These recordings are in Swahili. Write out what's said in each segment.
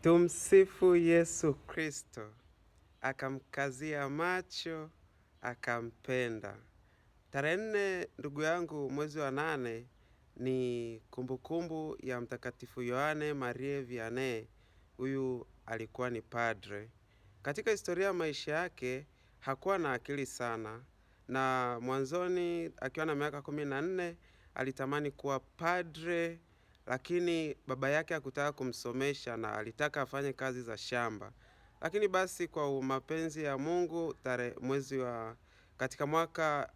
Tumsifu Yesu Kristo. Akamkazia macho, akampenda. Tarehe 4, ndugu yangu, mwezi wa 8 ni kumbukumbu ya Mtakatifu Yohane Marie Vianney. Huyu alikuwa ni padre. Katika historia ya maisha yake hakuwa na akili sana, na mwanzoni akiwa na miaka 14 alitamani kuwa padre, lakini baba yake hakutaka kumsomesha na alitaka afanye kazi za shamba. Lakini basi kwa mapenzi ya Mungu katika mwaka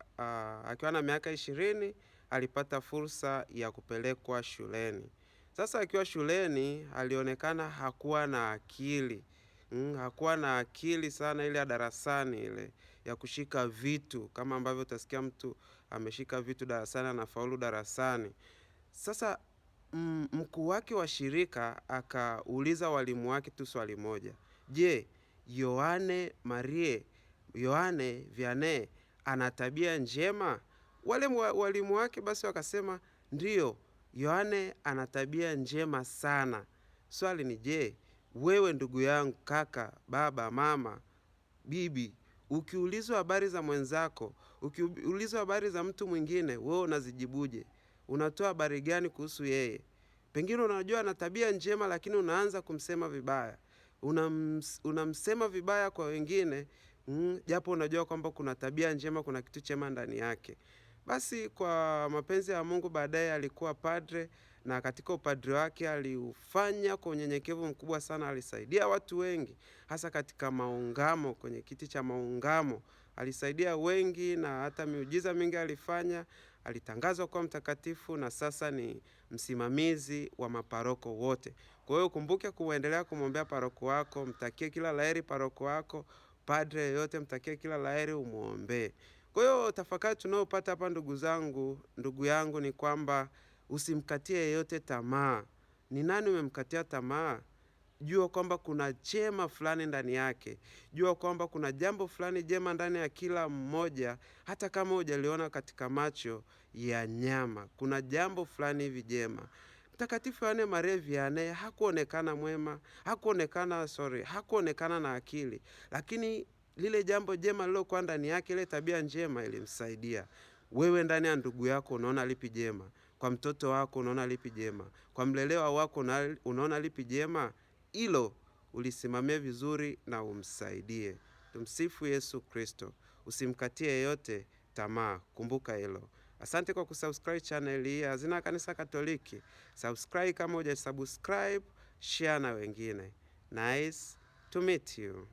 akiwa na miaka 20 alipata fursa ya kupelekwa shuleni. Sasa akiwa shuleni alionekana hakuwa na akili. Hakuwa na akili sana ile ya darasani, ile ya kushika vitu kama ambavyo utasikia mtu ameshika vitu darasani anafaulu darasani. Sasa mkuu wake wa shirika akauliza walimu wake tu swali moja. Je, Yohane Vianney ana tabia njema? Wale walimu wake basi wakasema, ndiyo, Yohane ana tabia njema sana. Swali ni je, wewe ndugu yangu, kaka, baba, mama, bibi, ukiulizwa habari za mwenzako, ukiulizwa habari za mtu mwingine, wewe unazijibuje? Unatoa habari gani kuhusu yeye? Pengine unajua ana tabia njema, lakini unaanza kumsema vibaya. Unamsema vibaya kwa wengine, japo unajua kwamba kuna tabia njema, kuna kitu chema ndani yake. Basi kwa mapenzi ya Mungu baadaye alikuwa padre, na katika upadre wake aliufanya kwa unyenyekevu mkubwa sana. Alisaidia watu wengi, hasa katika maungamo, kwenye kiti cha maungamo alisaidia wengi, na hata miujiza mingi alifanya. Alitangazwa kuwa mtakatifu na sasa ni msimamizi wa maparoko wote. Kwa hiyo kumbuke kuendelea kumwombea paroko wako, mtakie kila laheri paroko wako, padre yote mtakie kila laheri, umuombee. Kwa hiyo tafakari tunayopata hapa ndugu yangu ni kwamba usimkatie yeyote tamaa. Ni nani umemkatia tamaa? Jua kwamba kuna jema fulani ndani yake. Jua kwamba kuna jambo fulani jema ndani ya kila mmoja, hata kama hujaliona katika macho ya nyama. Kuna jambo fulani hivi jema. Mtakatifu Yohane Marie Vianney hakuonekana mwema, hakuonekana na akili, lakini lile jambo jema lilokuwa ndani yake, ile tabia njema ilimsaidia. Wewe ndani ya ndugu yako unaona lipi jema? Kwa mtoto wako unaona lipi jema? Kwa mlelewa wako unaona lipi jema? Hilo ulisimamie vizuri na umsaidie. Tumsifu Yesu Kristo. Usimkatie yeyote tamaa, kumbuka hilo. Asante kwa kusubscribe channel hii Hazina ya Kanisa Katoliki. Subscribe kama hujasubscribe, share na wengine. Nice to meet you.